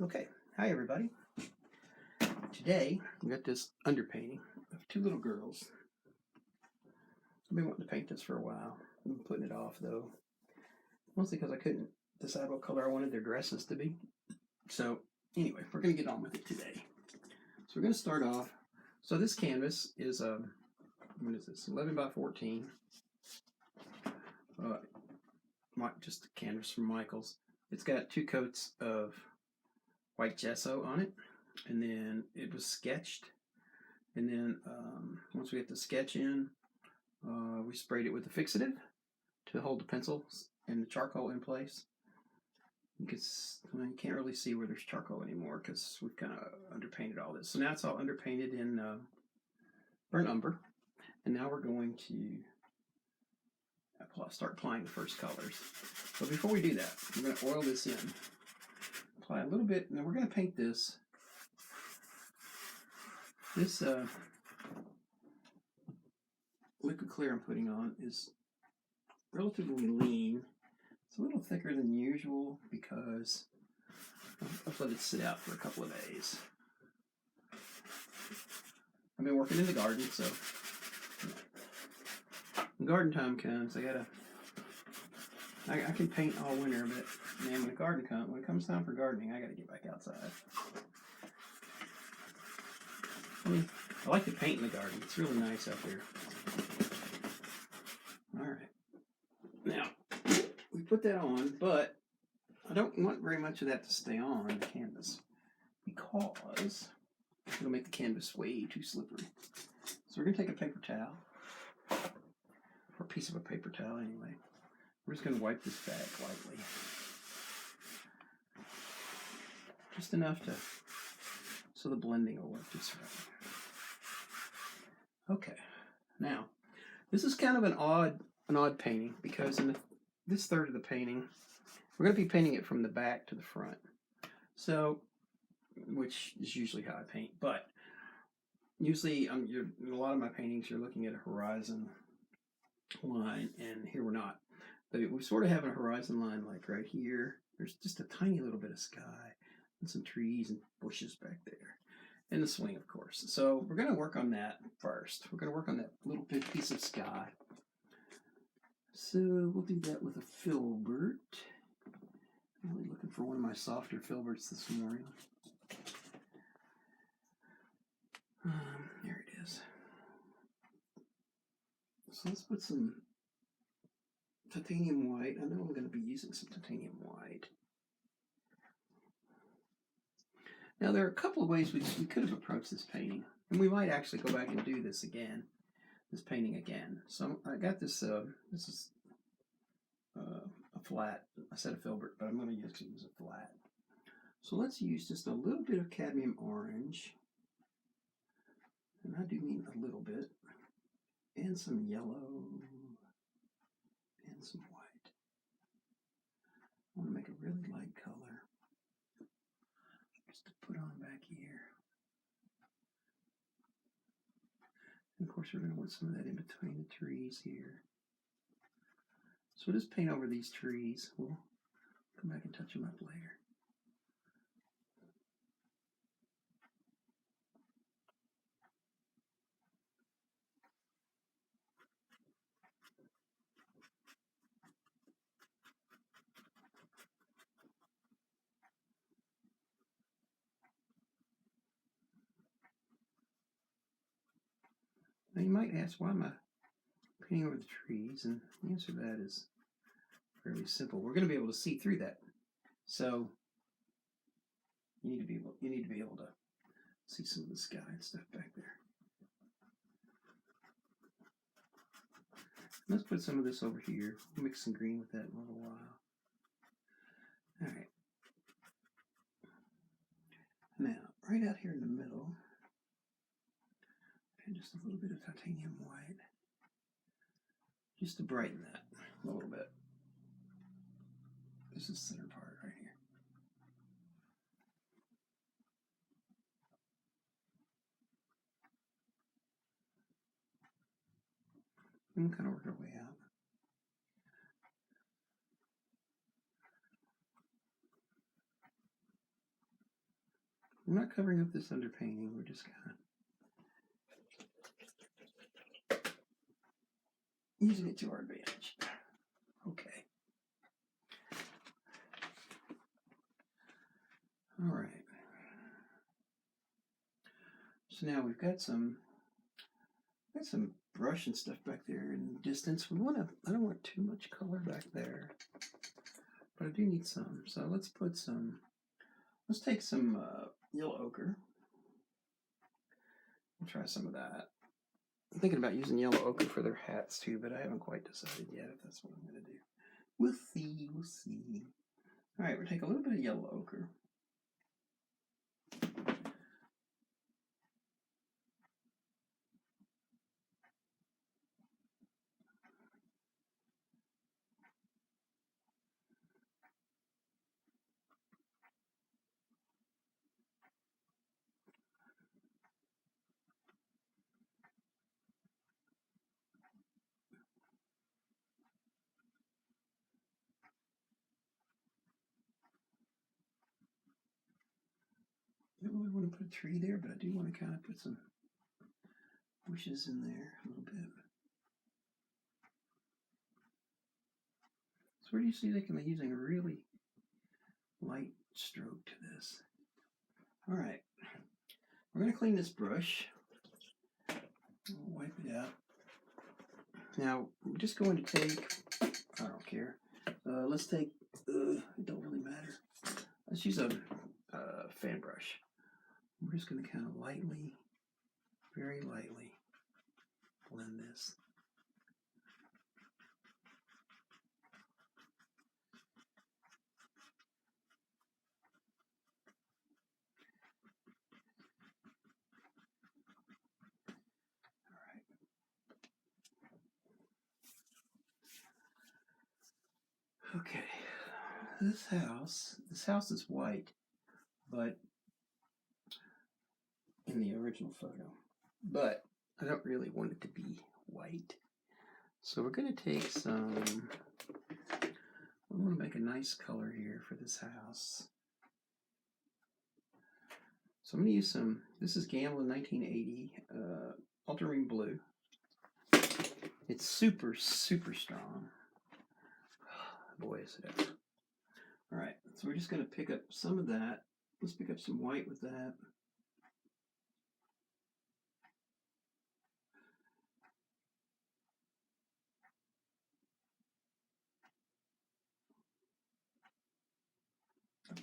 Okay, hi everybody. Today we got this underpainting of two little girls. I've been wanting to paint this for a while. I've been putting it off though, mostly because I couldn't decide what color I wanted their dresses to be. So anyway, we're going to get on with it today. So we're going to start off. So this canvas is what is this? 11 by 14. Just a canvas from Michaels. It's got 2 coats of white gesso on it, and then it was sketched. And then once we get the sketch in, we sprayed it with a fixative to hold the pencil and the charcoal in place. You can't really see where there's charcoal anymore because we've kind of underpainted all this. So now it's all underpainted in burnt umber. And now we're going to start applying the first colors. But before we do that, we're going to oil this in. Apply a little bit, and then we're going to paint this. This liquid clear I'm putting on is relatively lean. It's a little thicker than usual because I've let it sit out for a couple of days. I've been working in the garden, so when garden time comes, I can paint all winter, but man, when it comes time for gardening, I gotta get back outside. I mean, I like to paint in the garden. It's really nice out there. All right. Now, we put that on, but I don't want very much of that to stay on the canvas because it'll make the canvas way too slippery. So we're going to take a paper towel, or a piece of a paper towel anyway. We're just going to wipe this back lightly. Just enough so the blending will work just right. Okay, now this is kind of an odd painting because in this third of the painting, we're going to be painting it from the back to the front. So, which is usually how I paint, but usually in a lot of my paintings, you're looking at a horizon line, and here we're not. But we sort of have a horizon line like right here. There's just a tiny little bit of sky and some trees and bushes back there. And the swing, of course. So we're going to work on that first. We're going to work on that little big piece of sky. So we'll do that with a filbert. I'm really looking for one of my softer filberts this morning. There it is. So let's put some titanium white. I know I'm going to be using some titanium white. Now there are a couple of ways we could have approached this painting, and we might actually go back and do this painting again. So I got this. This is a flat. I said a filbert, but I'm going to use a flat. So let's use just a little bit of cadmium orange, and I do mean a little bit, and some yellow, and some white. I want to make a really light color. Just to put on back here. And of course, we're going to want some of that in between the trees here. So we'll just paint over these trees. We'll come back and touch them up later. Now you might ask, why am I painting over the trees? And the answer to that is fairly simple. We're going to be able to see through that. So you need to be able to see some of the sky and stuff back there. Let's put some of this over here. We'll mix some green with that in a little while. All right. Now, right out here in the middle, and just a little bit of titanium white, just to brighten that a little bit. This is the center part right here. And we'll kind of work our way out. we're not covering up this underpainting. We're just kind of using it to our advantage. Okay. All right. So now we've got some brush and stuff back there in the distance. I don't want too much color back there, but I do need some. So let's take some yellow ochre. We'll try some of that. I'm thinking about using yellow ochre for their hats too, but I haven't quite decided yet if that's what I'm going to do. We'll see. All right, we'll take a little bit of yellow ochre. I don't really want to put a tree there, but I do want to kind of put some bushes in there a little bit. So where do you see they can be using a really light stroke to this? All right, we're going to clean this brush. We'll wipe it out. Now, we're just going to take, I don't care, let's take, it don't really matter. Let's use a fan brush. We're just going to kind of lightly, very lightly blend this. Okay, this house is white, but in the original photo, but I don't really want it to be white. So we're going to take some, I want to make a nice color here for this house. So I'm going to use this is Gamble 1980 Ultramarine Blue. It's super, super strong. Boy, is it ever. All right, so we're just going to pick up some of that. Let's pick up some white with that. Okay.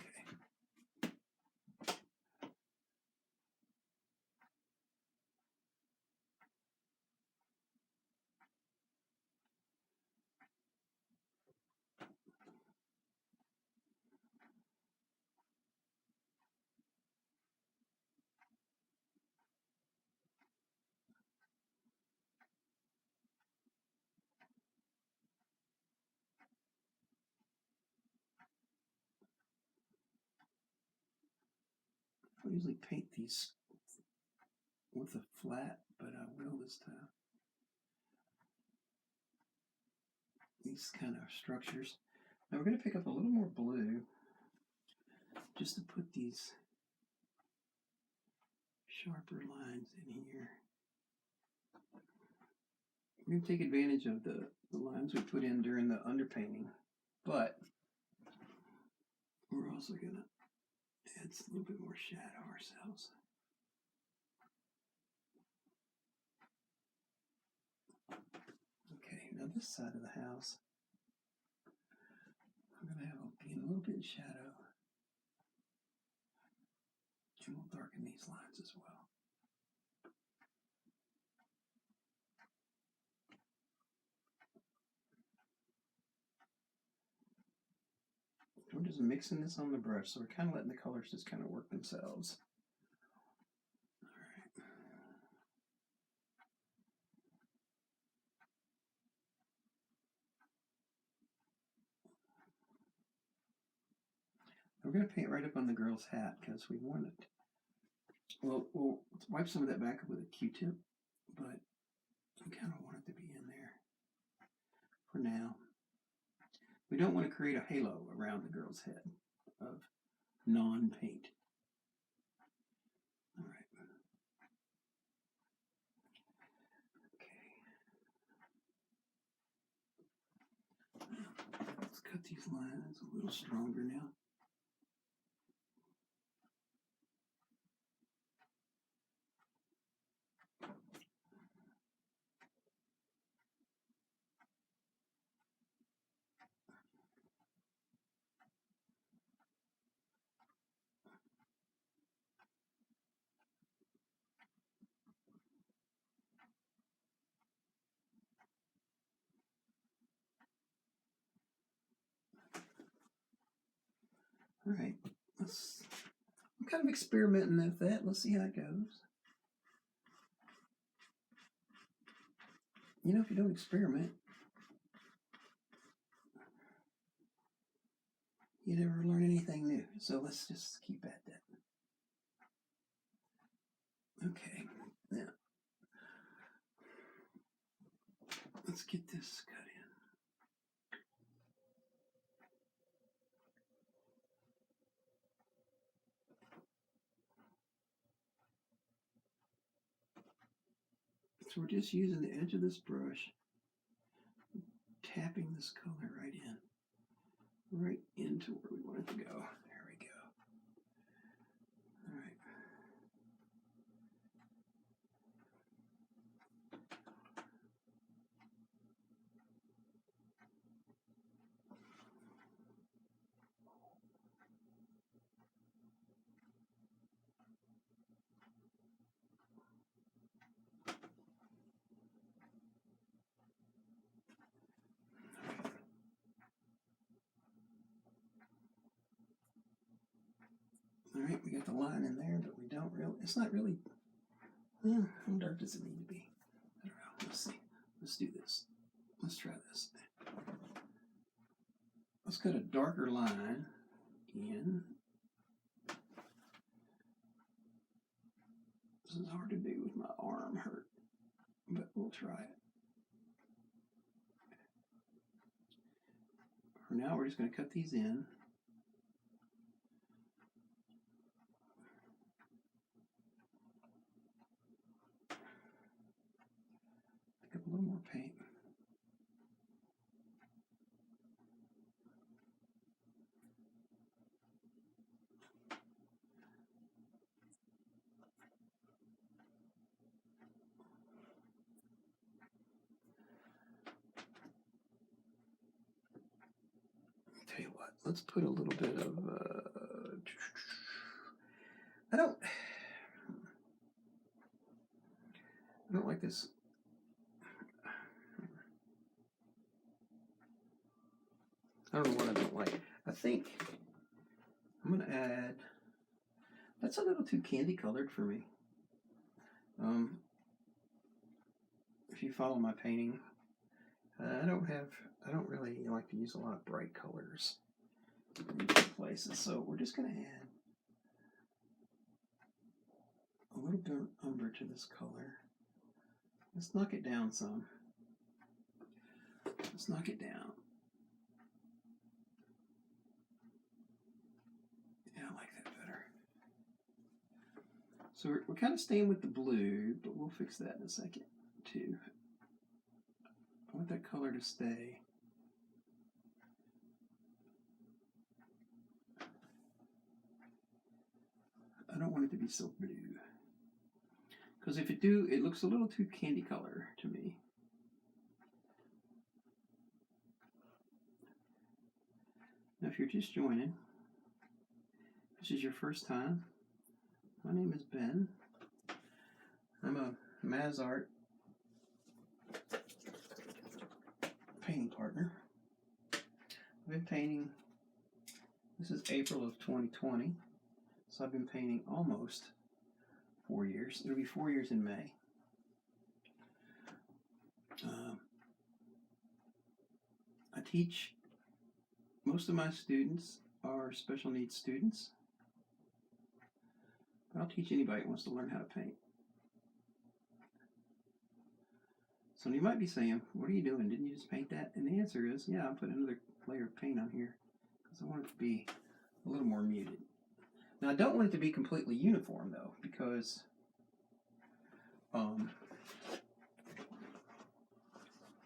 I usually paint these with a flat, but I will this time. These kind of structures. Now we're going to pick up a little more blue just to put these sharper lines in here. We're going to take advantage of the lines we put in during the underpainting, but we're also going to add a little bit more shadow ourselves. Okay, now this side of the house, I'm going to have be a little bit in shadow, and we'll darken these lines as well. We're just mixing this on the brush, so we're kind of letting the colors just kind of work themselves. All right. We're going to paint right up on the girl's hat because we want it. We'll wipe some of that back up with a Q-tip, but we kind of want it to be in there for now. We don't want to create a halo around the girl's head of non-paint. these lines a little stronger now. All right, I'm kind of experimenting with that. Let's see how it goes. You know, if you don't experiment, you never learn anything new. So let's just keep at that. Okay, now let's get this cut in. So we're just using the edge of this brush, tapping this color right into where we want it to go. There we go. All right. All right, we got the line in there, but we don't really, it's not really, how dark does it need to be? I don't know, let's see. Let's do this. Let's try this. Let's cut a darker line in. This is hard to do with my arm hurt, but we'll try it. For now, we're just going to cut these in. Pick up a little more paint. Tell you what, let's put a little bit of, I don't like this. I don't know what I don't like. I think I'm going to add, that's a little too candy colored for me. If you follow my painting, I don't really like to use a lot of bright colors in places. So we're just going to add a little bit of umber to this color. Let's knock it down some. Let's knock it down. Yeah, I like that better. So we're kind of staying with the blue, but we'll fix that in a second too. I want that color to stay. I don't want it to be so blue. Because if it do, it looks a little too candy color to me. Now if you're just joining, this is your first time, my name is Ben. I'm a Mazart painting partner. I've been painting, this is April of 2020, so I've been painting almost 4 years. It'll be 4 years in May. I teach, most of my students are special needs students, but I'll teach anybody who wants to learn how to paint. So you might be saying, what are you doing? Didn't you just paint that? And the answer is, yeah, I'll put another layer of paint on here because I want it to be a little more muted. Now I don't want it to be completely uniform though, because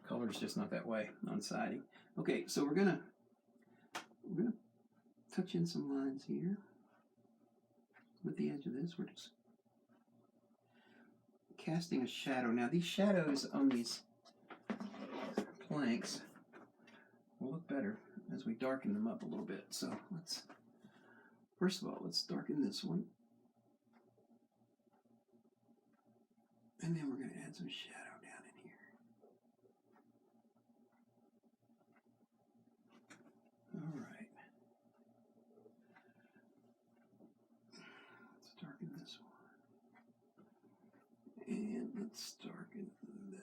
color is just not that way on siding. Okay, so we're gonna we're going to touch in some lines here with the edge of this. We're just casting a shadow. Now these shadows on these planks will look better as we darken them up a little bit. So let's, first of all, let's darken this one. And then we're going to add some shadow down in here. All right. Let's darken this one. And let's darken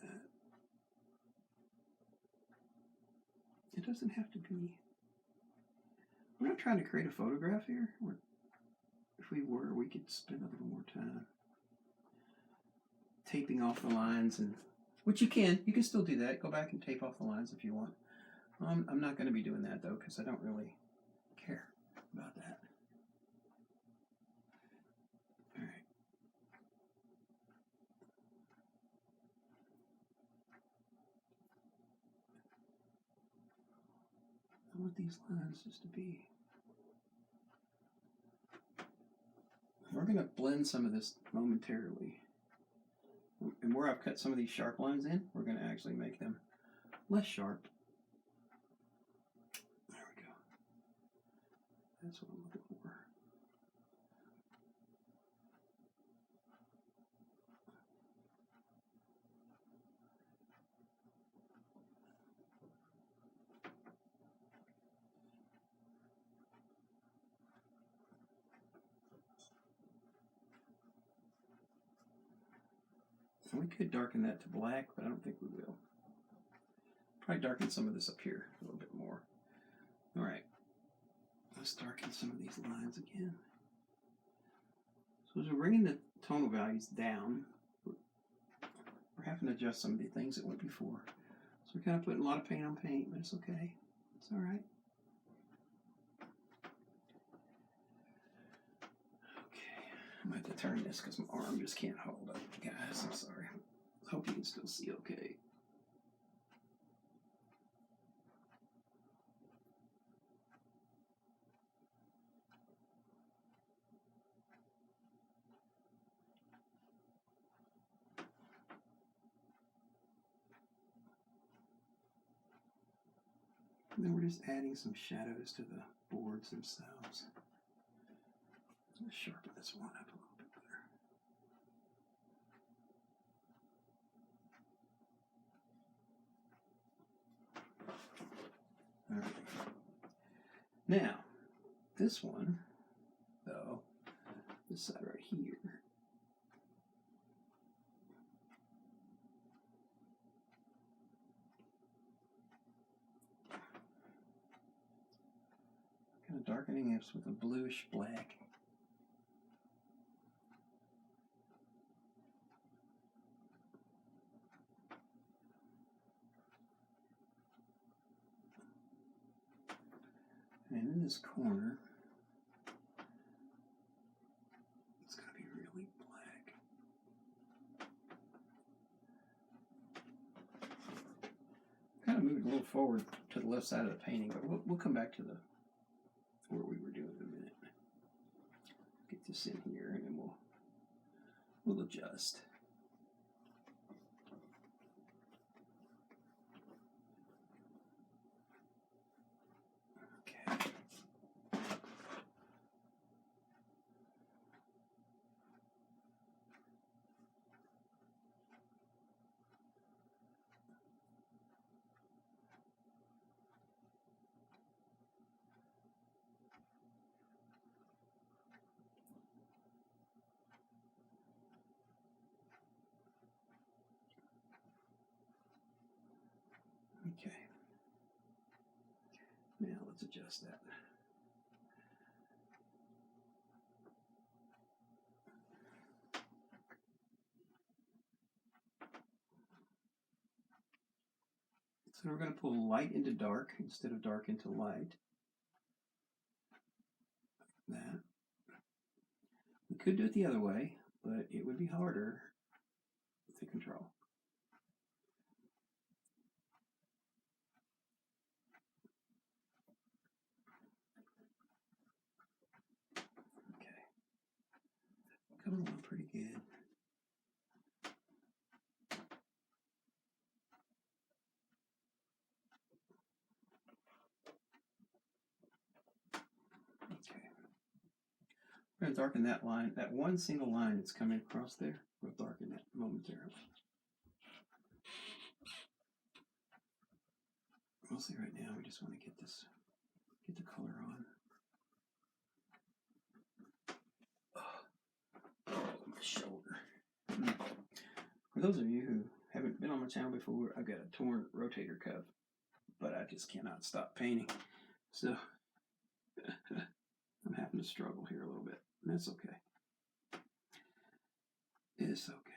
that. It doesn't have to be. We're not trying to create a photograph here. If we were, we could spend a little more time taping off the lines, and which you can still do that. Go back and tape off the lines if you want. I'm not going to be doing that though, because I don't really care about that. All right. I want these lines just to be. We're going to blend some of this momentarily. And where I've cut some of these sharp lines in, we're going to actually make them less sharp. There we go. That's what I'm looking for. And we could darken that to black, but I don't think we will. Probably darken some of this up here a little bit more. All right. Let's darken some of these lines again. So as we're bringing the tonal values down, we're having to adjust some of the things that went before. So we're kind of putting a lot of paint on paint, but it's okay. It's all right. Okay, I'm going to have to turn this because my arm just can't hold up, guys. I'm sorry. I hope you can still see okay. And then we're just adding some shadows to the boards themselves. Let's sharpen this one up a little bit better. All right. Now, this one, though, this side right here, kind of darkening it with a bluish black. And in this corner, it's got to be really black. Kind of moving a little forward to the left side of the painting, but we'll come back to where we were doing in a minute. Get this in here, and then we'll adjust. Okay. Okay. Now let's adjust that. So we're going to pull light into dark instead of dark into light. Like that. We could do it the other way, but it would be harder to control. coming along pretty good. Okay. We're going to darken that line, that one single line that's coming across there. We'll darken that momentarily. Mostly right now, we just want to get the color on. My shoulder. For those of you who haven't been on my channel before, I've got a torn rotator cuff, but I just cannot stop painting. So I'm having to struggle here a little bit. And that's okay. It's okay.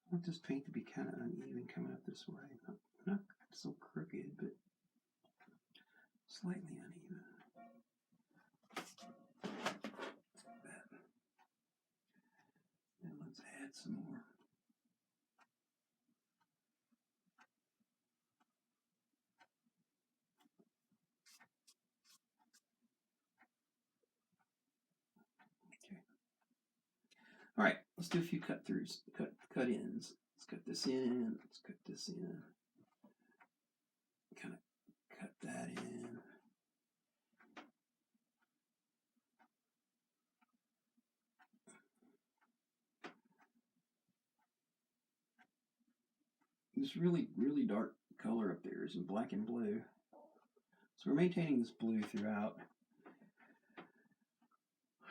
I want this paint to be kind of uneven coming up this way. Not so crooked, but slightly uneven. And let's add some more. Okay. All right, let's do a few cut throughs, cut ins. Let's cut this in. Let's cut this in. Kind of cut that in. This really, really dark color up there is in black and blue. So we're maintaining this blue throughout.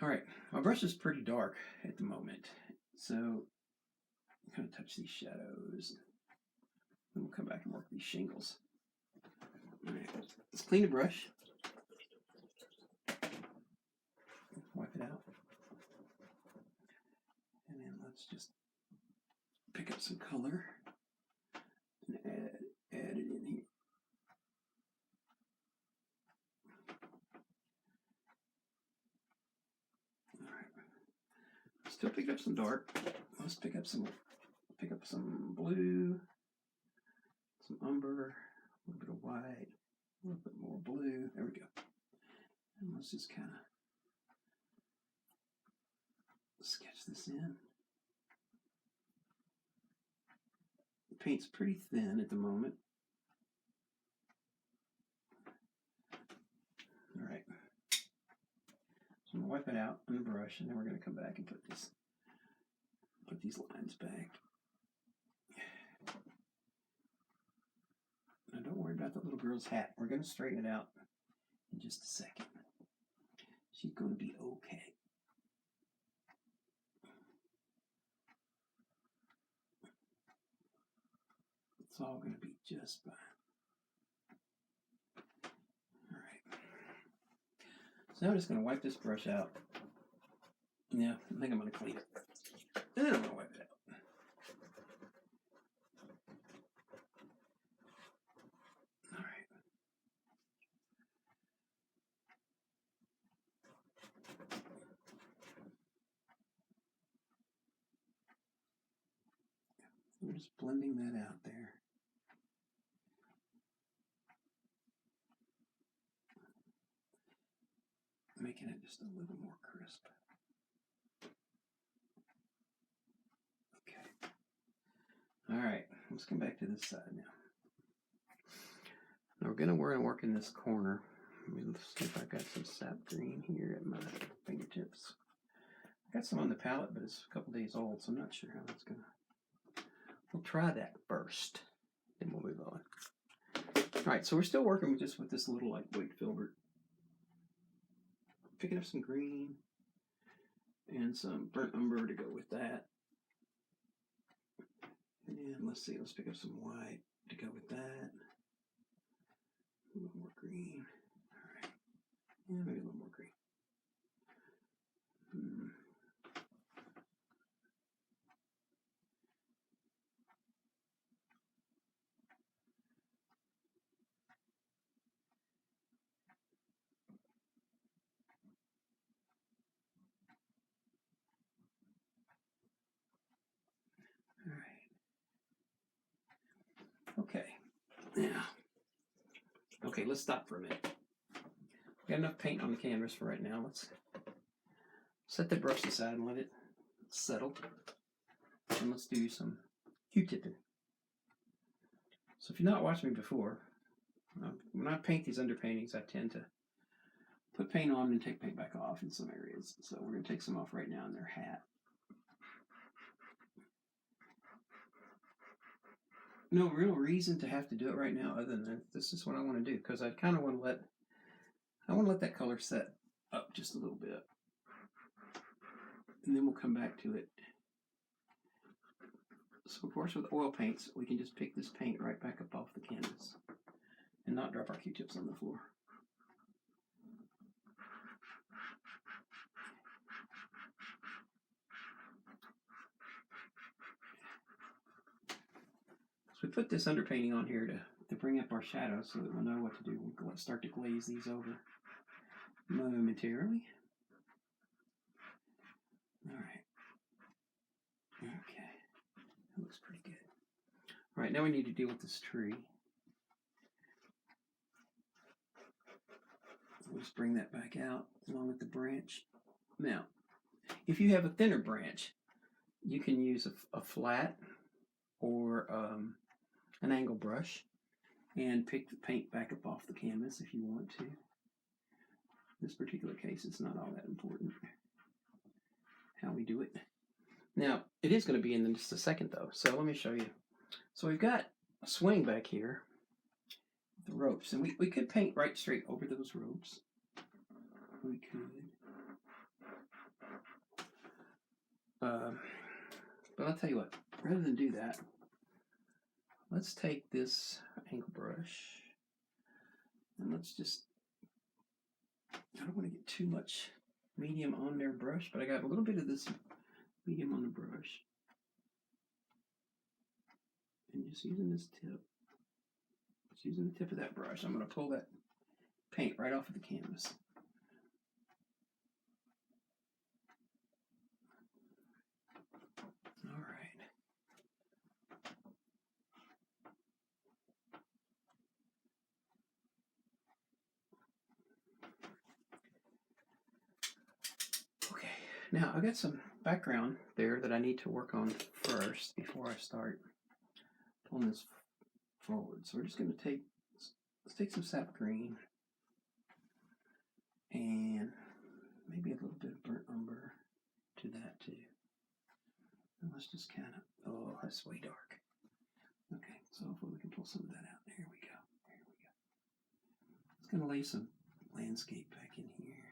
All right, my brush is pretty dark at the moment. So I'm going to touch these shadows. Then we'll come back and work these shingles. All right, let's clean the brush. Wipe it out. And then let's just pick up some color and add it in here. All right. Still pick up some dark. Let's pick up some blue, some umber, a little bit of white, a little bit more blue. There we go. And let's just kind of sketch this in. The paint's pretty thin at the moment. All right. So I'm gonna wipe it out on the brush, and then we're gonna come back and put these lines back. Now don't worry about that little girl's hat. We're gonna straighten it out in just a second. She's gonna be okay. It's all gonna be just fine. All right. So now I'm just gonna wipe this brush out. Yeah, I think I'm gonna clean it. And then I'm gonna wipe it out. All right. We're just blending that out there. Making it just a little more crisp. Okay. All right, let's come back to this side now. Now we're gonna work in this corner. Let's see if I got some sap green here at my fingertips. I got some on the palette, but it's a couple days old, so I'm not sure how that's gonna. We'll try that first, then we'll move on. All right, so we're still working just with this little lightweight filbert. Picking up some green and some burnt umber to go with that. And then let's see, let's pick up some white to go with that. A little more green. All right. Yeah, maybe a little more green. All right. Okay. Now, okay, let's stop for a minute. got enough paint on the canvas for right now. Let's set the brush aside and let it settle. And let's do some Q-tipping. So if you've not watched me before, when I paint these underpaintings, I tend to put paint on and take paint back off in some areas. So we're going to take some off right now in their hat. No real reason to have to do it right now other than this is what I want to do, because I kind of want to let that color set up just a little bit. And then we'll come back to it. So of course with oil paints, we can just pick this paint right back up off the canvas and not drop our Q-tips on the floor. So we put this underpainting on here to bring up our shadows so that we'll know what to do. We'll start to glaze these over momentarily. All right. Okay. That looks pretty good. All right, now we need to deal with this tree. We'll just bring that back out along with the branch. Now, if you have a thinner branch, you can use a flat or an angle brush and pick the paint back up off the canvas if you want to. In this particular case, it's not all that important how we do it. Now, it is going to be in just a second though, so let me show you. So we've got a swing back here, the ropes, and we could paint right straight over those ropes. We could. But I'll tell you what, rather than do that, let's take this angle brush and let's just, I don't want to get too much medium on their brush, but I got a little bit of this medium on the brush. And just using this tip, just using the tip of that brush, I'm going to pull that paint right off of the canvas. All right. Okay, now I've got some background there that I need to work on first before I start pulling this forward. So we're just going to let's take some sap green and maybe a little bit of burnt umber to that too. And let's just kind of, oh, that's way dark. Okay, so hopefully we can pull some of that out. There we go. There we go. It's going to lay some landscape back in here.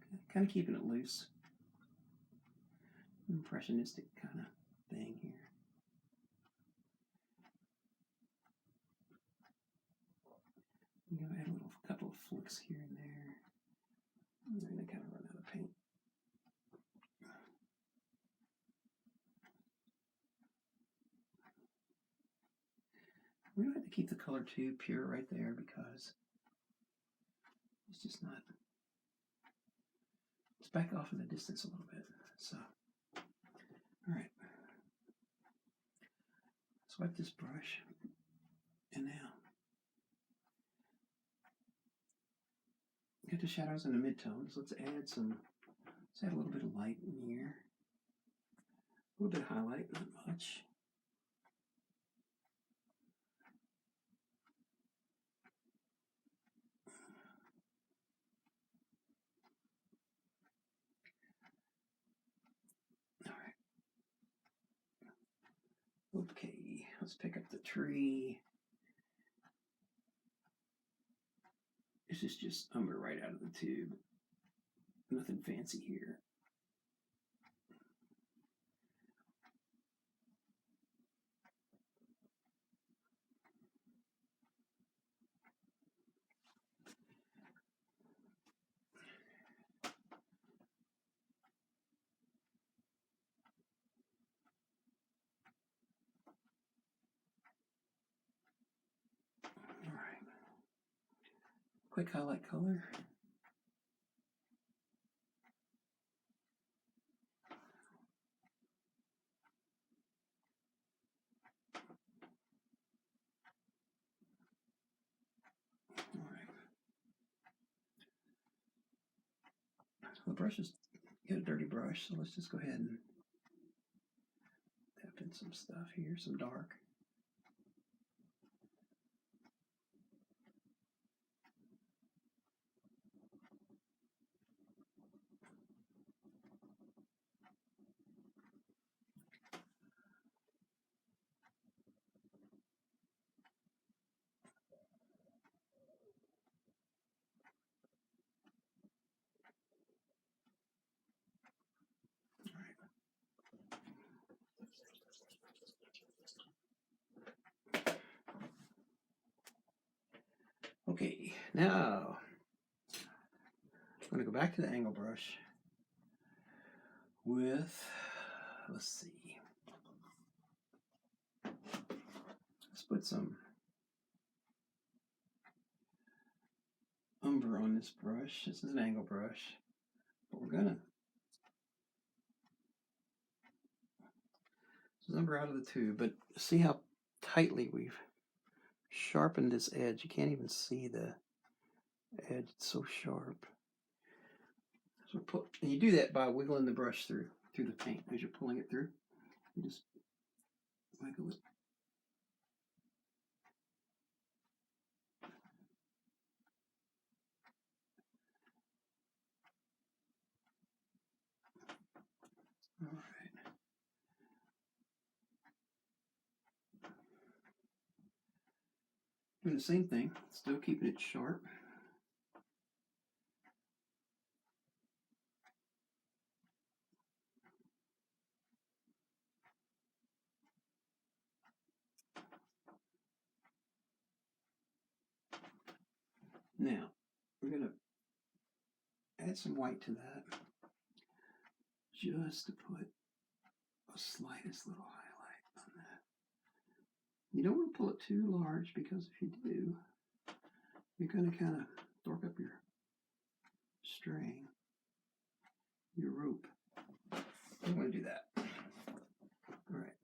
Okay, kind of keeping it loose. Impressionistic kind of thing here. You know, add a couple of flicks here and there. And then they kind of run out of paint. We don't have to keep the color too pure right there because it's just not. Let's back off in the distance a little bit. So, all right. Swipe this brush, and now get the shadows and the midtones. Let's add a little bit of light in here. A little bit of highlight, not much. All right. Okay, let's pick up the tree. This is just umber right out of the tube. Nothing fancy here. All right. Quick highlight color. All right. brush is get a dirty brush, so let's just go ahead and tap in some stuff here, some dark. Okay, now I'm going to go back to the angle brush with, let's see, let's put some umber on this brush. This is an angle brush, but we're gonna umber out of the tube, but see how tightly we've sharpened this edge. You can't even see the edge, it's so sharp. So and you do that by wiggling the brush through the paint as you're pulling it through. You just wiggle it. All right. Doing the same thing, still keeping it sharp. Now, we're going to add some white to that, just to put a slightest little highlight on that. You don't want to pull it too large, because if you do, you're going to kind of dork up your string, your rope. You don't want to do that. All right.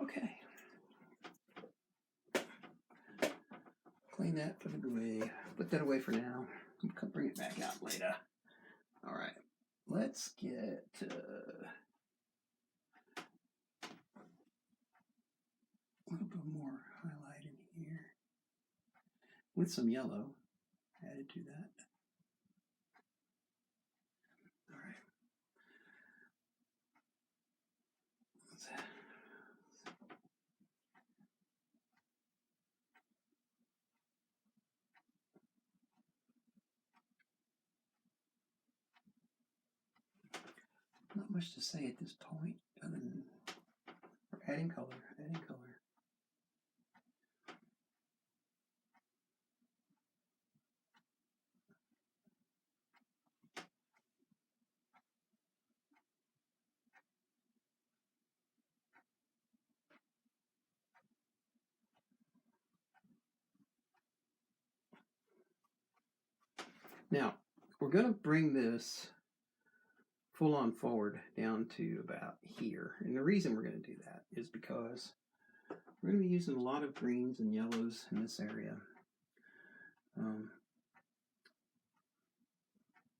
Okay. Clean that, put it away. Put that away for now. I'll bring it back out later. All right. Let's get a little bit more highlight in here with some yellow added to that. All right. Not much to say at this point, other than we're adding color, adding color. Now, we're going to bring this full on forward down to about here. And the reason we're going to do that is because we're going to be using a lot of greens and yellows in this area.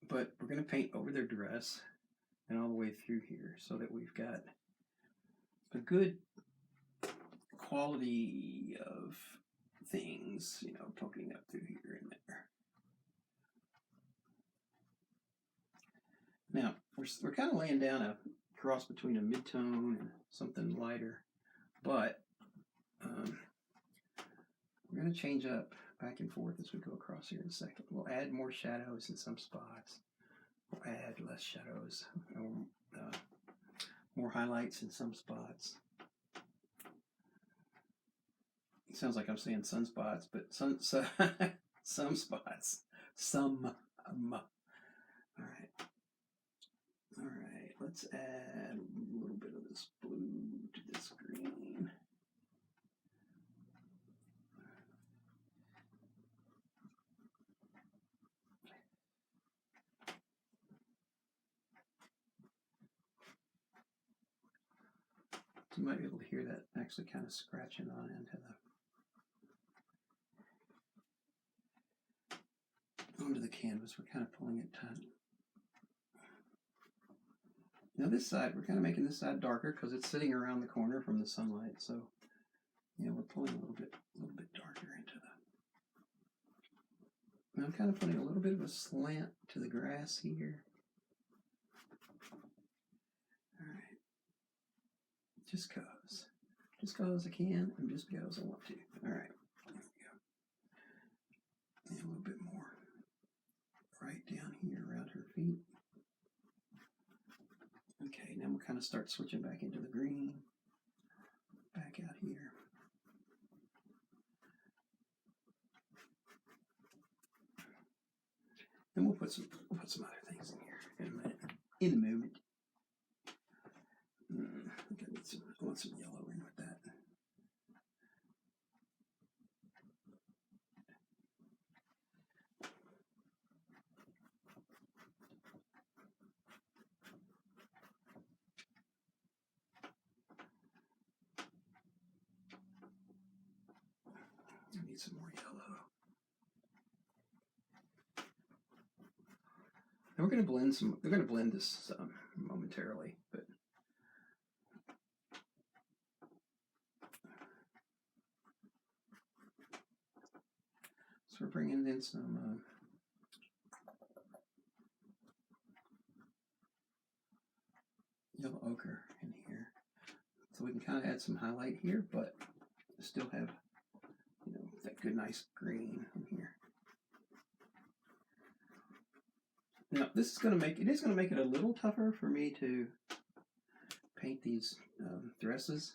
But we're going to paint over their dress and all the way through here, so that we've got a good quality of things, you know, poking up through here and there. Now, we're kind of laying down a cross between a mid-tone and something lighter, but we're going to change up back and forth as we go across here in a second. We'll add more shadows in some spots. We'll add less shadows, more highlights in some spots. It sounds like I'm saying sunspots, but some spots. All right. All right, let's add a little bit of this blue to this green. You might be able to hear that actually kind of scratching on onto the the canvas. We're kind of pulling it tight. Now this side, we're kind of making this side darker because it's sitting around the corner from the sunlight. So, you know, we're pulling a little bit darker into the. Now I'm kind of putting a little bit of a slant to the grass here. All right. Just cause I can, and just because I want to. All right. There we go. And a little bit more right down here around her feet. Okay, now we'll kind of start switching back into the green. Back out here. And we'll put some other things in here in a minute. In a moment. I want some yellow in with that. I need some more yellow. And we're going to blend this momentarily, but so we're bringing in some yellow ochre in here, so we can kind of add some highlight here, but still have, you know, that good nice green in here. Now this is going to make it a little tougher for me to paint these dresses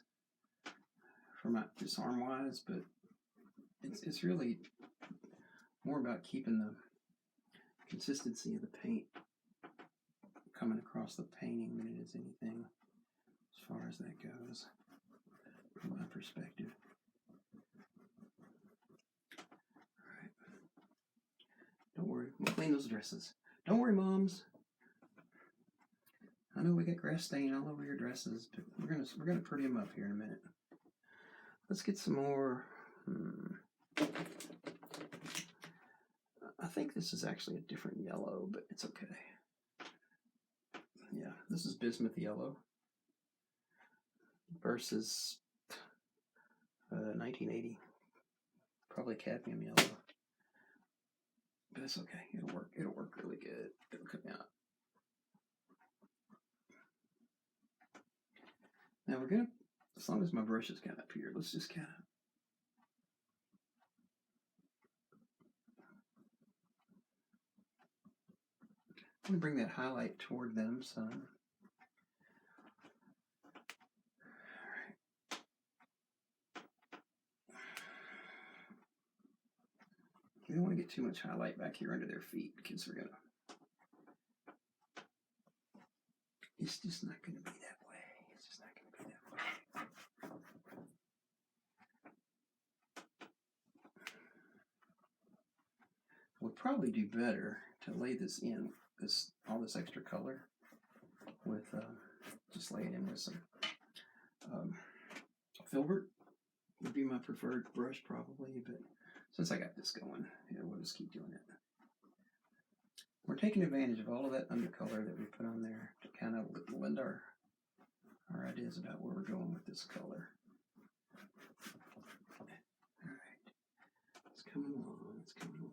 for my disarm wise, but it's really more about keeping the consistency of the paint coming across the painting than it is anything as far as that goes from my perspective. All right. Don't worry, we'll clean those dresses. Don't worry, moms. I know we got grass stain all over your dresses, but we're gonna pretty them up here in a minute. Let's get some more. I think this is actually a different yellow, but it's okay. Yeah, this is bismuth yellow versus 1980, probably cadmium yellow. But it's okay. It'll work. It'll work really good. It'll come out. Now we're gonna, as long as my brush is kind of up here, let's just kind of. I'm gonna bring that highlight toward them some. We don't want to get too much highlight back here under their feet because we're gonna. It's just not gonna be that way. It's just not gonna be that way. Would probably do better to lay this in, all this extra color, with just lay it in with some filbert. Would be my preferred brush probably, but since I got this going, yeah, we'll just keep doing it. We're taking advantage of all of that undercolor that we put on there to kind of lend our ideas about where we're going with this color. All right, it's coming along. It's coming along.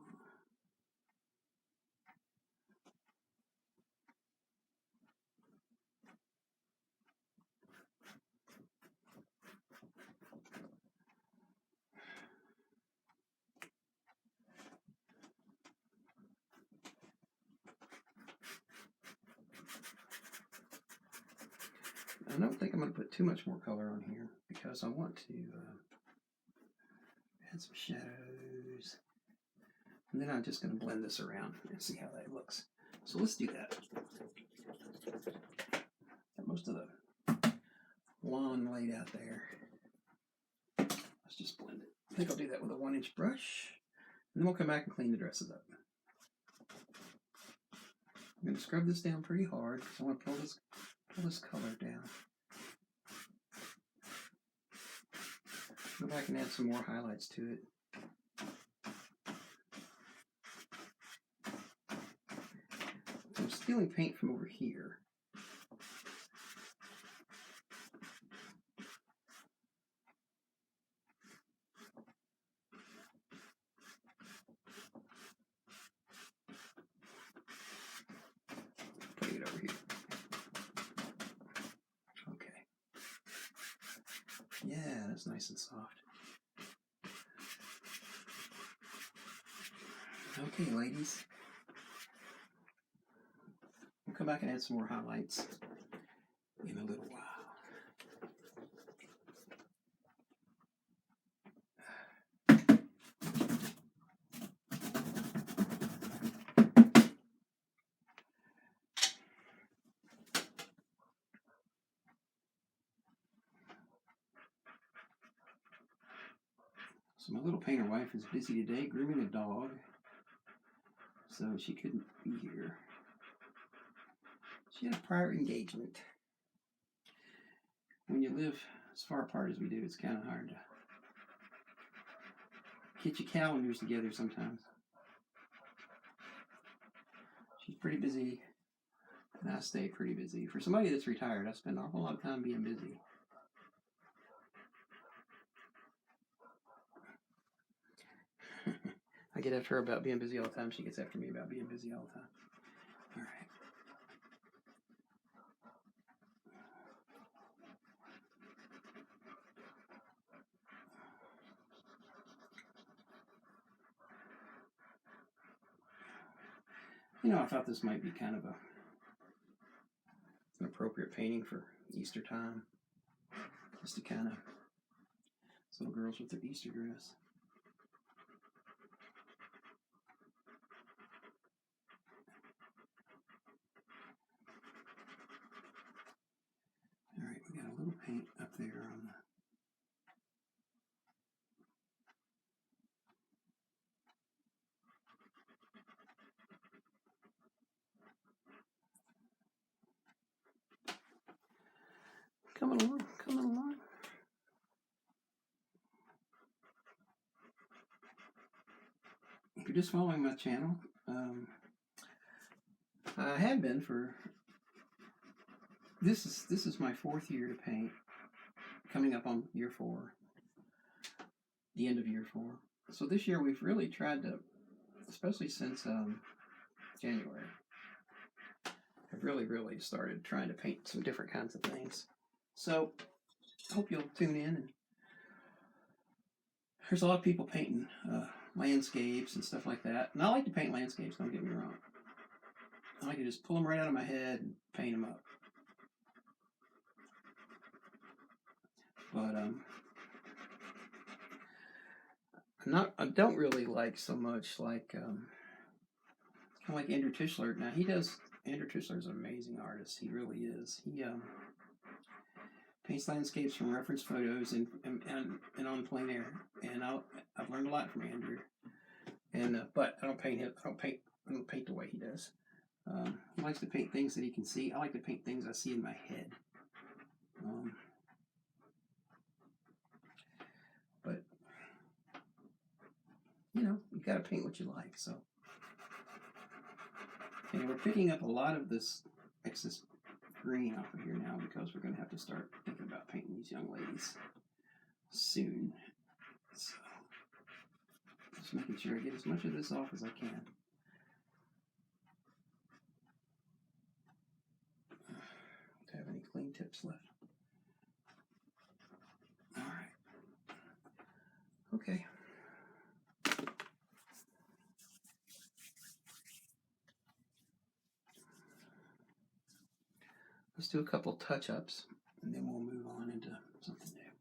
I don't think I'm going to put too much more color on here because I want to add some shadows. And then I'm just going to blend this around and see how that looks. So let's do that. Got most of the lawn laid out there. Let's just blend it. I think I'll do that with a 1-inch brush. And then we'll come back and clean the dresses up. I'm going to scrub this down pretty hard because I want to pull this color down. Go back and add some more highlights to it. I'm stealing paint from over here. Putting it over here. Okay. Yeah, that's nice and soft. Okay, ladies. We'll come back and add some more highlights in a little while. So my little painter wife is busy today grooming a dog, so she couldn't be here. She had a prior engagement. When you live as far apart as we do, it's kind of hard to get your calendars together sometimes. She's pretty busy, and I stay pretty busy. For somebody that's retired, I spend a whole lot of time being busy. I get after her about being busy all the time. She gets after me about being busy all the time. All right. You know, I thought this might be kind of an appropriate painting for Easter time. Just to kind of, little girls with their Easter dress. All right, we got a little paint up there on the. Coming along, coming along. If you're just following my channel, I have been for. This is my 4th year to paint, coming up on year 4, the end of year 4. So this year we've really tried to, especially since January, I've really started trying to paint some different kinds of things. So I hope you'll tune in. And there's a lot of people painting landscapes and stuff like that. And I like to paint landscapes, don't get me wrong. I like to just pull them right out of my head and paint them up. But I don't really like so much like kind of like Andrew Tischler. Now Andrew Tischler is an amazing artist. He really is. He paints landscapes from reference photos and on plein air. And I've learned a lot from Andrew. And but I don't paint him. I don't paint the way he does. He likes to paint things that he can see. I like to paint things I see in my head. But you know, you got to paint what you like. So, and we're picking up a lot of this excess green off of here now because we're going to have to start thinking about painting these young ladies soon. So, just making sure I get as much of this off as I can. Do I have any clean tips left? All right. Okay. Let's do a couple touch-ups, and then we'll move on into something new.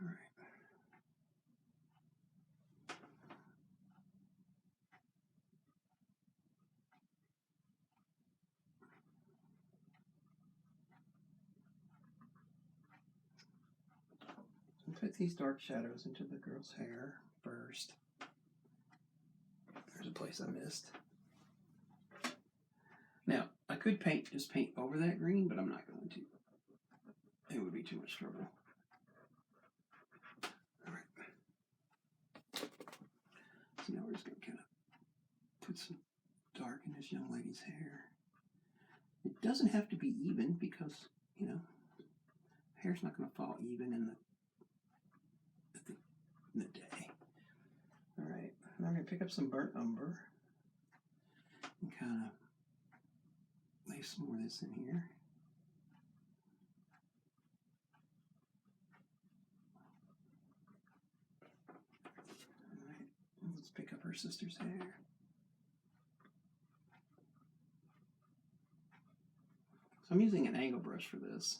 All right. Put these dark shadows into the girl's hair first. place I missed. Now, I could just paint over that green, but I'm not going to. It would be too much trouble. All right. So now we're just going to kind of put some dark in this young lady's hair. It doesn't have to be even because, you know, hair's not going to fall even in the day. All right. Now I'm going to pick up some burnt umber and kind of lay some more of this in here. All right. Let's pick up her sister's hair. So I'm using an angle brush for this.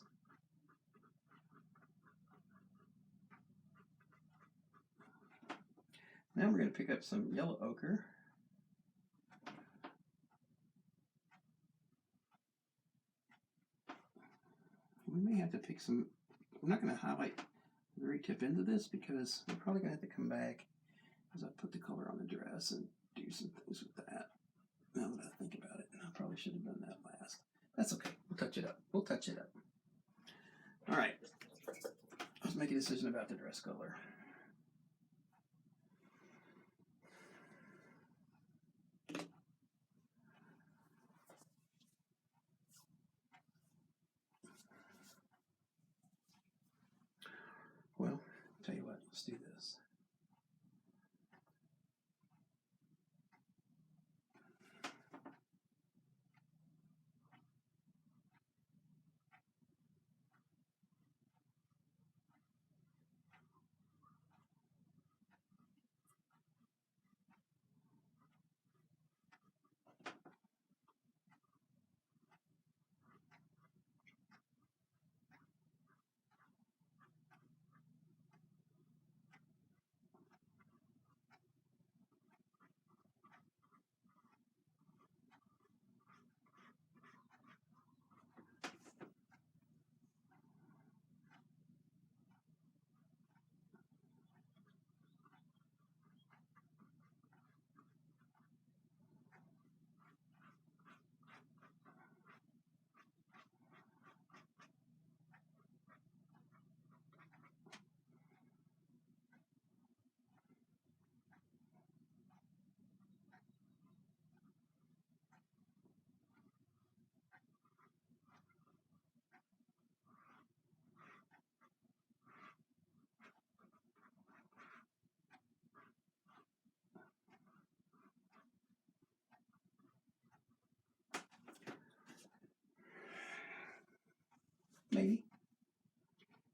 Now we're going to pick up some yellow ochre. We may have to pick some, I'm not going to highlight the very tip end of this because we're probably going to have to come back as I put the color on the dress and do some things with that. Now that I think about it, I probably should have done that last. That's okay. We'll touch it up. We'll touch it up. All right. Let's make a decision about the dress color. Well, tell you what, let's do this.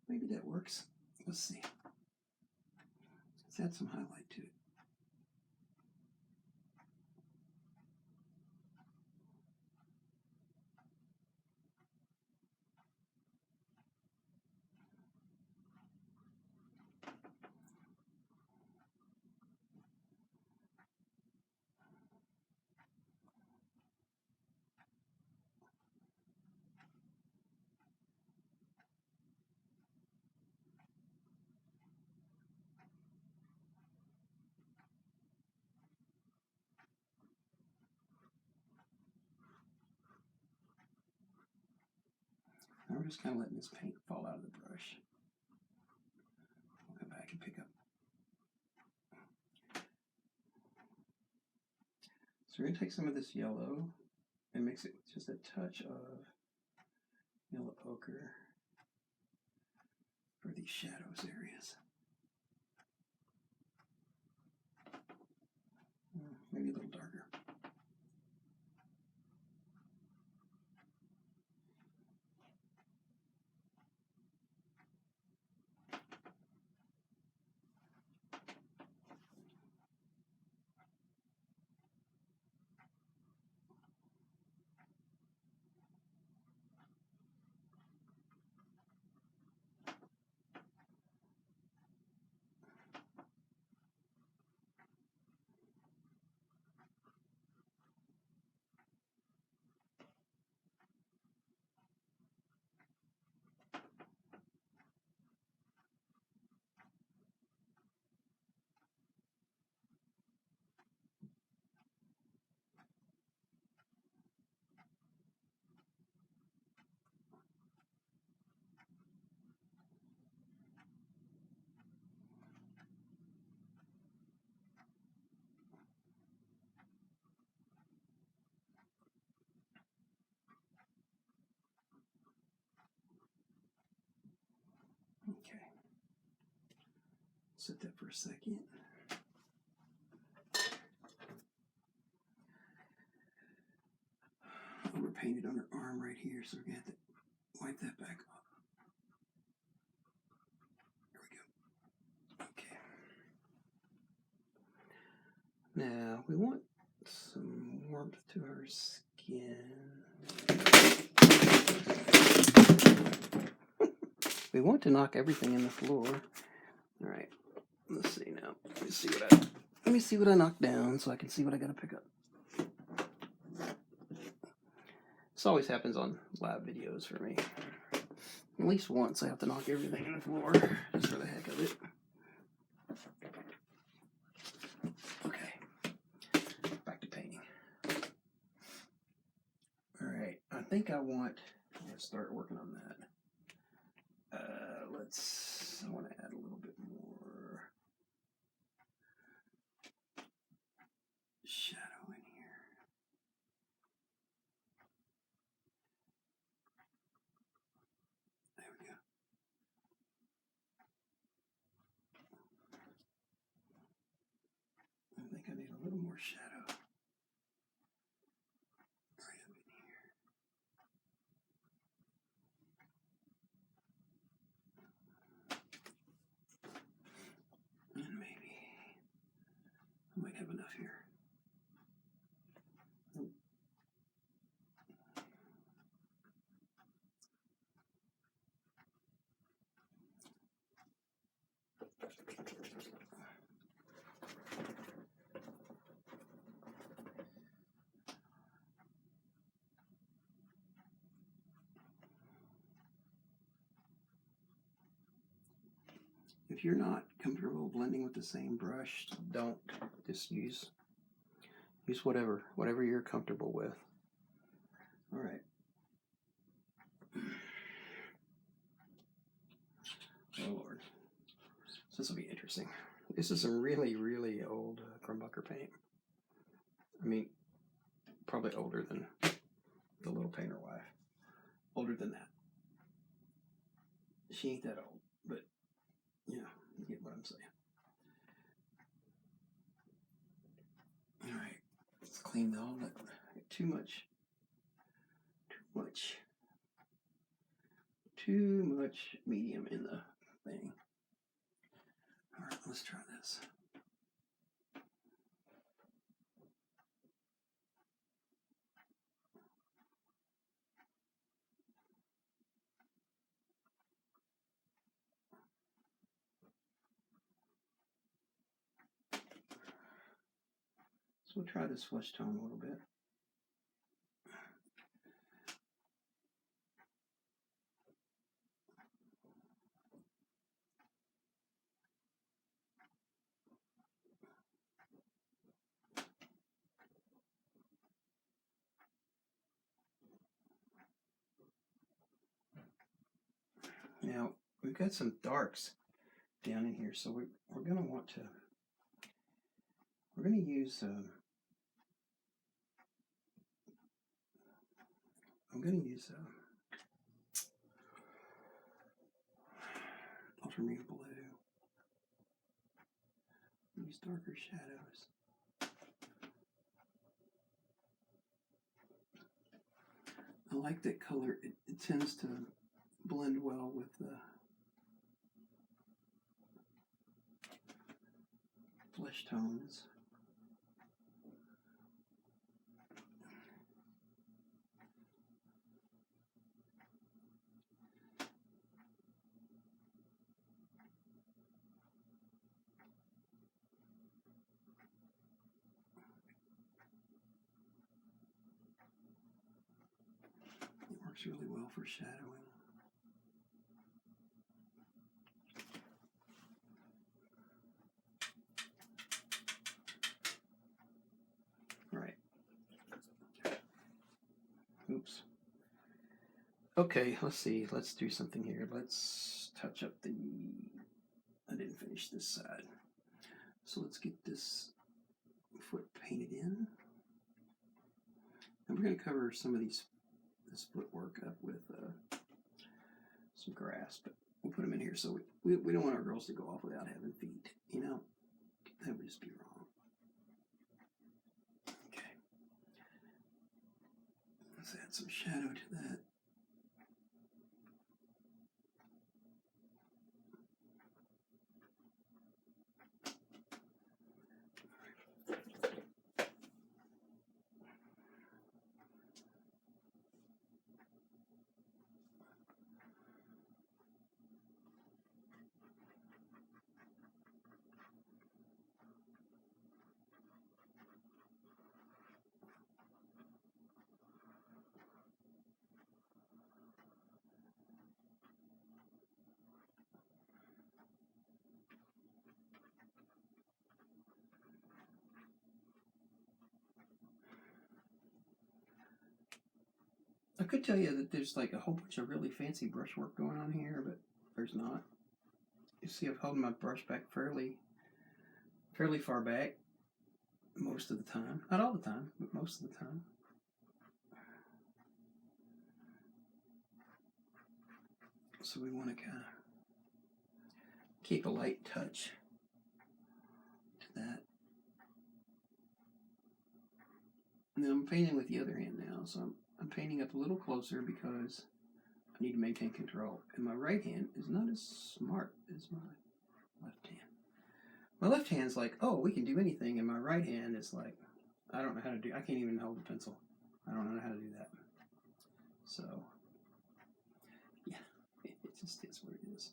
Maybe that works. Let's see. Let's add some highlight to it. Now we're just kind of letting this paint fall out of the brush. We'll go back and pick up. So we're going to take some of this yellow and mix it with just a touch of yellow ochre for these shadows areas. Maybe a little darker. set that for a second. Overpainted on her arm right here, so we're going to have to wipe that back off. There we go. Okay. Now, we want some warmth to her skin. We want to knock everything in the floor. All right. Let's see now. Let me see what I knocked down so I can see what I got to pick up. This always happens on live videos for me. At least once I have to knock everything in the floor just for the heck of it. Okay. Back to painting. All right. I think I want to start working on that. I want to add a little bit more shadow in here. There we go. I think I need a little more shadow right up in here. And maybe I might have enough here. If you're not comfortable blending with the same brush, don't. Just use whatever you're comfortable with. All right. Oh Lord, so this will be interesting. This is some really, really old Crumbucker paint. I mean, probably older than the little painter wife. Older than that. She ain't that old, but you know, you get what I'm saying. All right, let's clean all that. Too much medium in the thing. All right, let's try this. So we'll try this flesh tone a little bit. Now, we've got some darks down in here, so we're going to want to, we're going to use, I'm going to use ultramarine blue. Use darker shadows. I like that color. It tends to blend well with the flesh tones. It works really well for shadowing. All right. Oops. Okay, let's see. Let's do something here. Let's touch up the... I didn't finish this side. So let's get this foot painted in. And we're going to cover some of this footwork up with some grass. But we'll put them in here. So we don't want our girls to go off without having feet. You know, that would just be wrong. Okay. Let's add some shadow to that. I could tell you that there's like a whole bunch of really fancy brushwork going on here, but there's not. You see, I'm holding my brush back fairly far back most of the time. Not all the time, but most of the time. So we want to kind of keep a light touch to that. And then I'm painting with the other hand now, so I'm painting up a little closer because I need to maintain control. And my right hand is not as smart as my left hand. My left hand's like, oh, we can do anything, and my right hand is like, I don't know how to do. I can't even hold a pencil. I don't know how to do that. So, yeah, it just is what it is.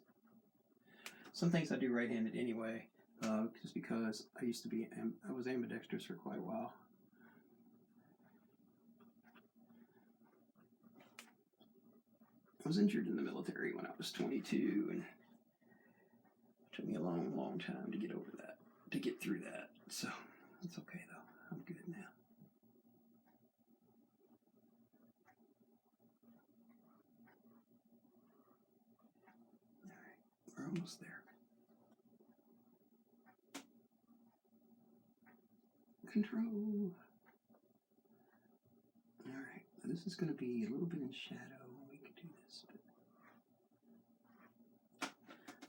Some things I do right-handed anyway, just because I was ambidextrous for quite a while. I was injured in the military when I was 22, and it took me a long, long time to get over that, to get through that. So it's okay though. I'm good now. All right, we're almost there. Control. All right, now this is going to be a little bit in shadow. We can do this, but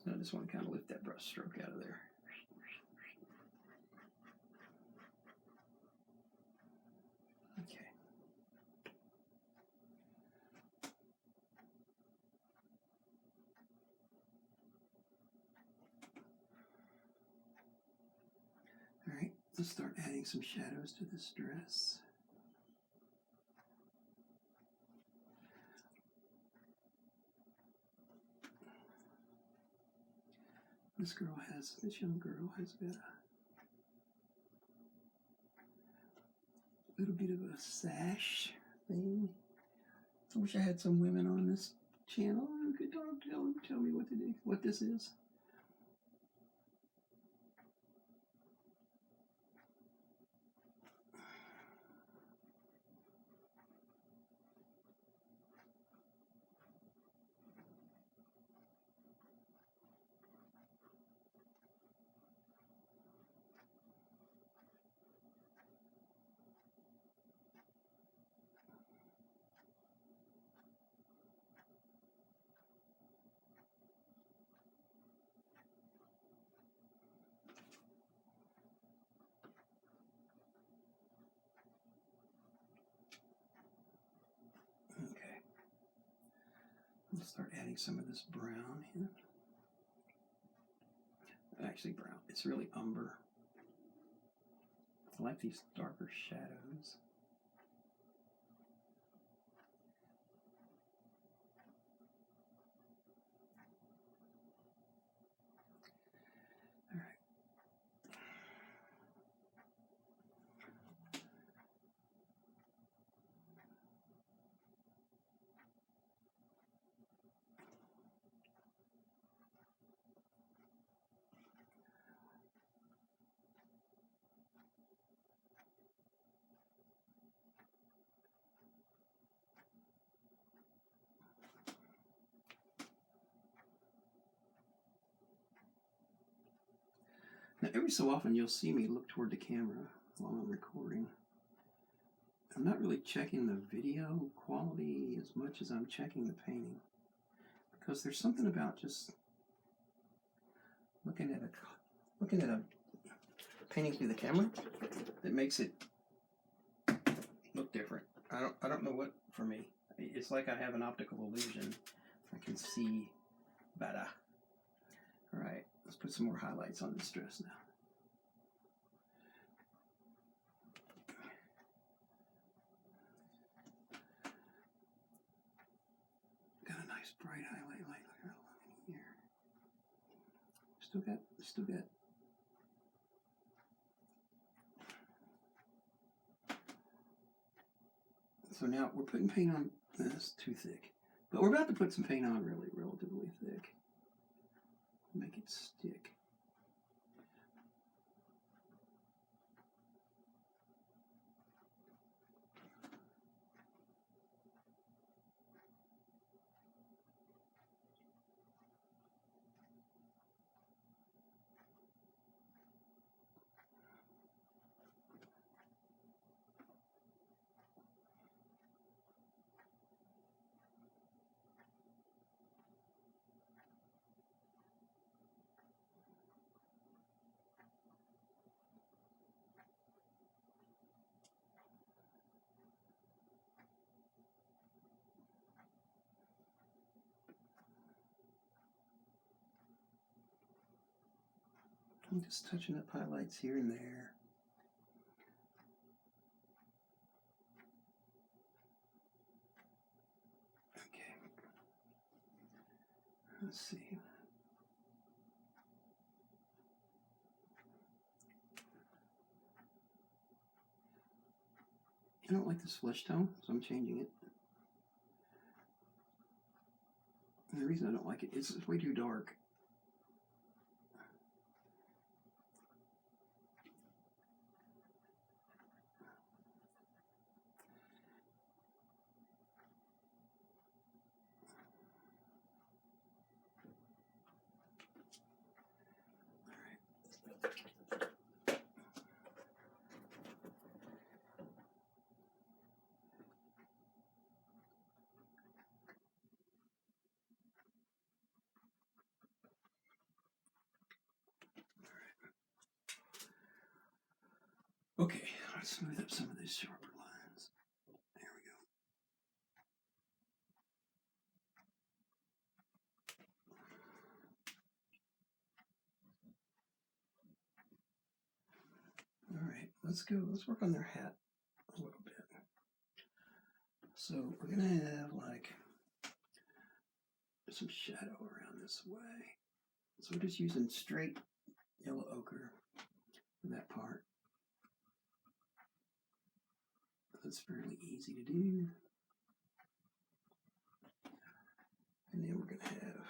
so I just want to kind of lift that brush stroke out of there. Okay. All right, let's start adding some shadows to this dress. This young girl has got a little bit of a sash thing. I wish I had some women on this channel who could tell me what to do, what this is. Okay. I'll start adding some of this brown here. Actually brown. It's really umber. I like these darker shadows. All right. Now, every so often you'll see me look toward the camera while I'm recording. I'm not really checking the video quality as much as I'm checking the painting, because there's something about just looking at a painting through the camera that makes it look different. I don't know what for me. It's like I have an optical illusion. I can see better. All right, let's put some more highlights on this dress now. Got a nice bright highlight light in here. Still got. So now we're putting paint on. That's too thick, but we're about to put some paint on really relatively thick. Make it stick. I'm just touching up highlights here and there. Okay. Let's see. I don't like this flesh tone, so I'm changing it. And the reason I don't like it is it's way too dark. Okay, let's smooth up some of these sharper lines. There we go. All right, let's work on their hat a little bit. So we're gonna have like some shadow around this way. So we're just using straight yellow ochre for that part. That's fairly easy to do. And then we're gonna have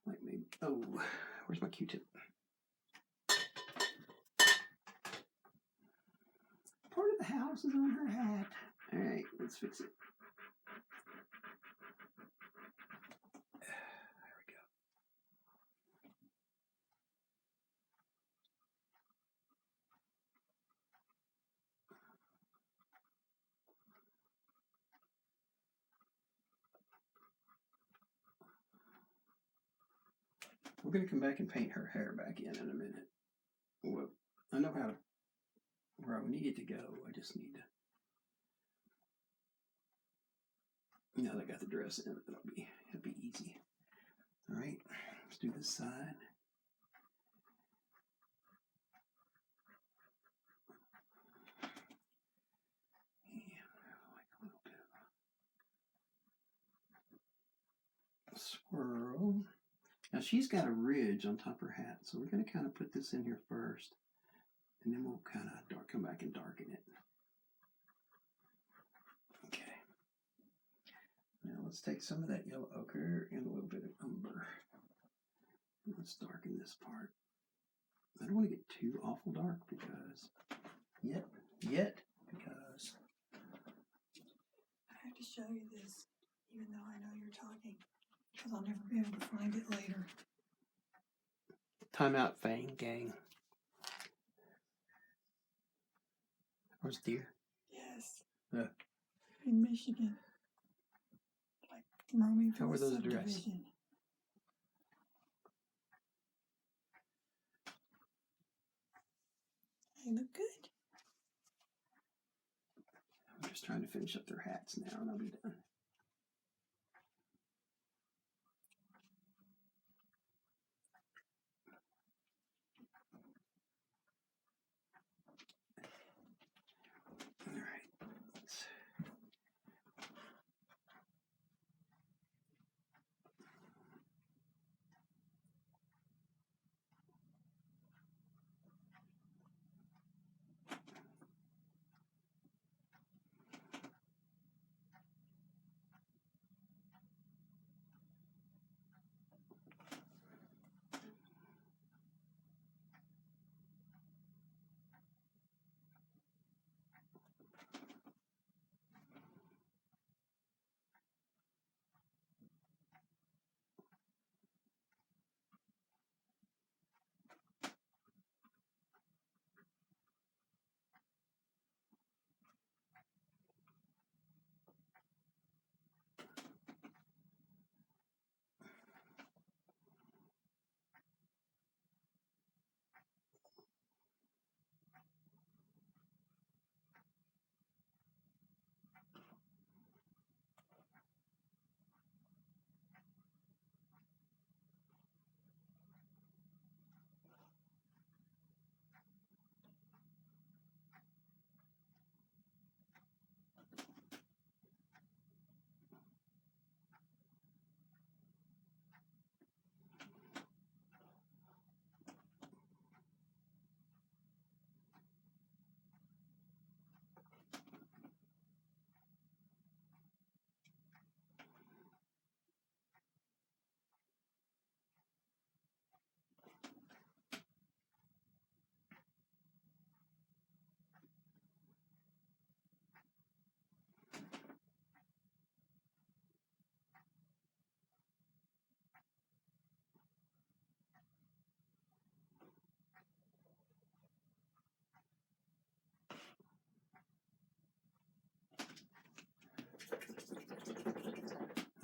like maybe, oh, where's my Q-tip? Part of the house is on her hat. All right, let's fix it. There we go. We're gonna come back and paint her hair back in a minute. Well, I know how to, where I need it to go. I just need to. Now that I got the dress in, it'll be easy. All right, let's do this side. Like a little bit of a swirl. Now she's got a ridge on top of her hat, so we're going to kind of put this in here first, and then we'll kind of come back and darken it. Okay. Now let's take some of that yellow ochre and a little bit of umber. Let's darken this part. I don't want to get too awful dark because because I have to show you this, even though I know you're talking, because I'll never be able to find it later. Time out, Fang gang. Where's deer? Yes. Yeah. In Michigan. Like Roaming How through were a those dressed? subdivision. They look good. I'm just trying to finish up their hats now, and I'll be done. All right.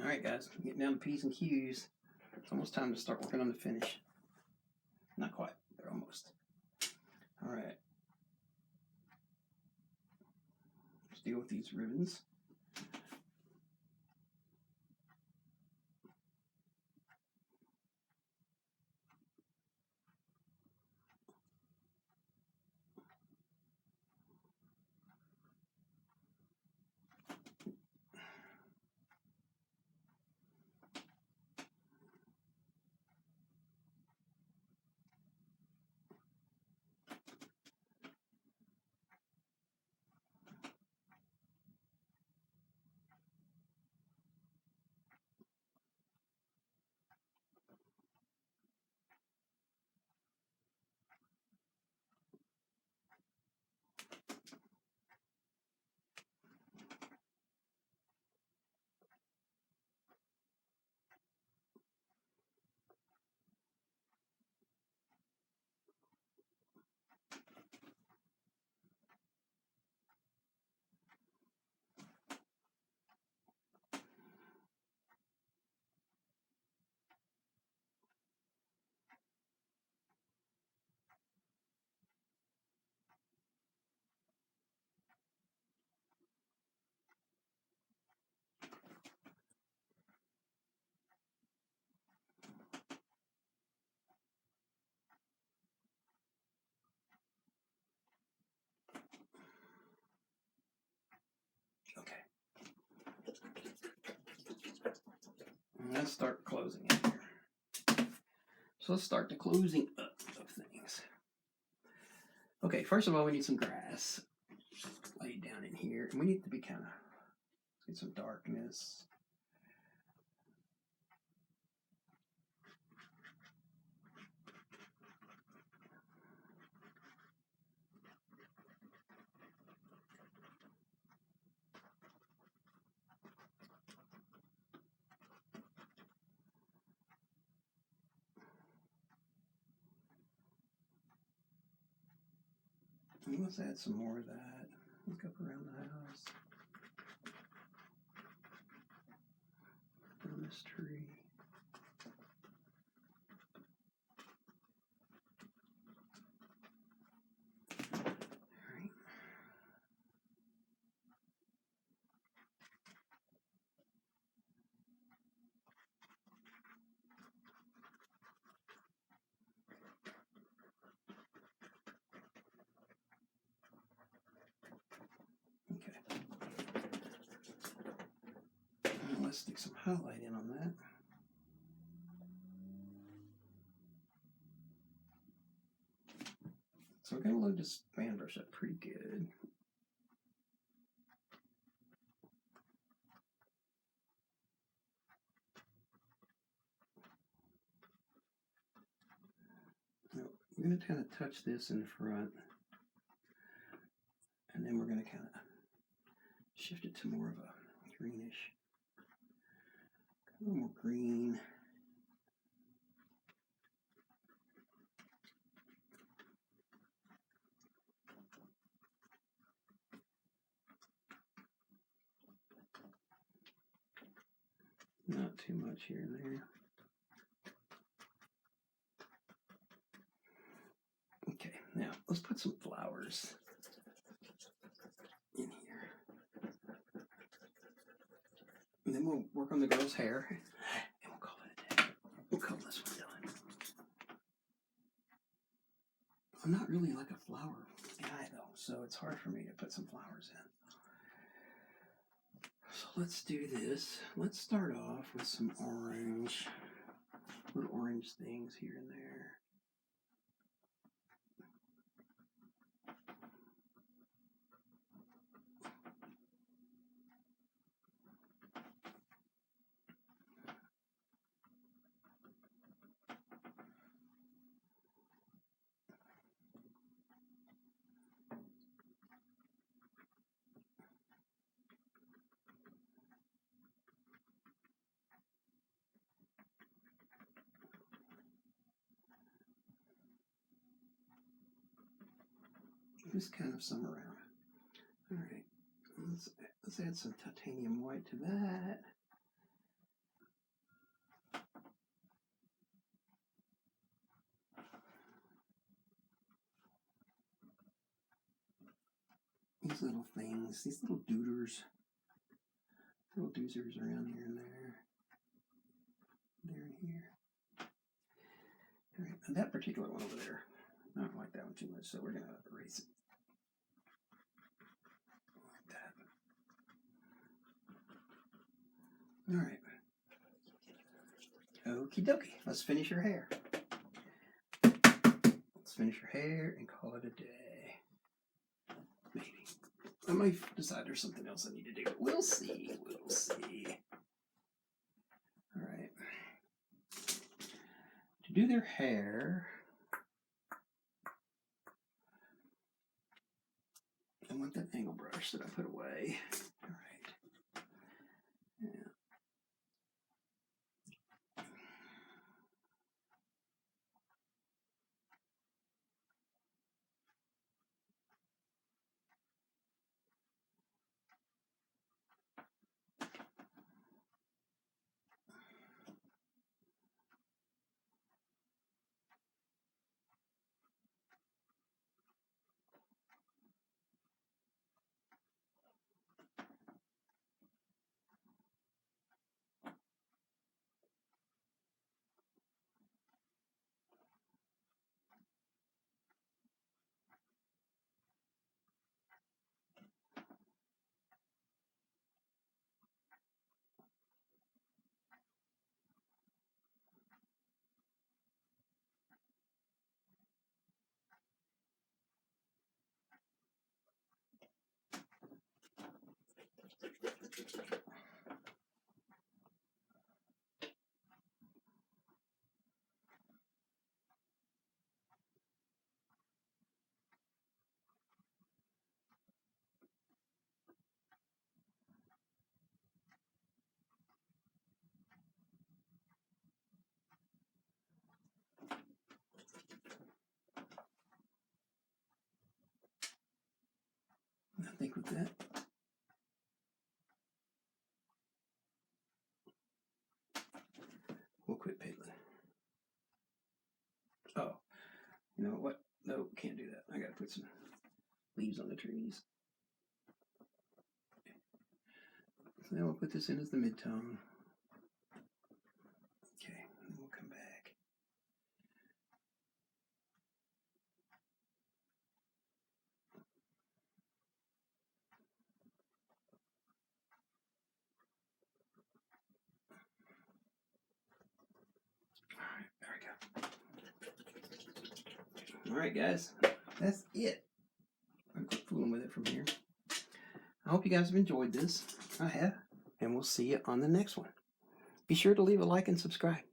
All right, guys, getting down to P's and Q's. It's almost time to start working on the finish. Not quite, but almost. All right. Let's deal with these ribbons. Okay. And let's start closing it here. So let's start the closing up of things. Okay, first of all, we need some grass laid down in here. And we need to be kind of, get some darkness. And let's add some more of that. Look up around the house. Christmas tree. Okay. Now let's stick some highlight in on that. So we're going to load this fan brush up pretty good. Now, we're going to kind of touch this in the front, and then we're going to kind of shift it to more of a greenish, a little more green. Not too much here and there. Okay, now let's put some flowers in here. And then we'll work on the girl's hair, and we'll call it a day. We'll call this one done. I'm not really like a flower guy though, so it's hard for me to put some flowers in. So let's do this. Let's start off with some orange, little orange things here and there. Just kind of some around. All right, let's add some titanium white to that. These little things, these little dooders, little doozers around here and there, there and here. All right, and that particular one over there, I don't like that one too much, so we're gonna erase it. All right. Okie dokie. Let's finish your hair. Let's finish your hair and call it a day. Maybe. I might decide there's something else I need to do. We'll see. We'll see. All right. To do their hair, I want that angle brush that I put away. All right. Yeah. I think with that, You know what? No, can't do that. I gotta put some leaves on the trees. So then we'll put this in as the mid-tone. Okay, and we'll come back. Alright, there we go. Alright guys, that's it. I'm fooling with it from here. I hope you guys have enjoyed this. I have. And we'll see you on the next one. Be sure to leave a like and subscribe.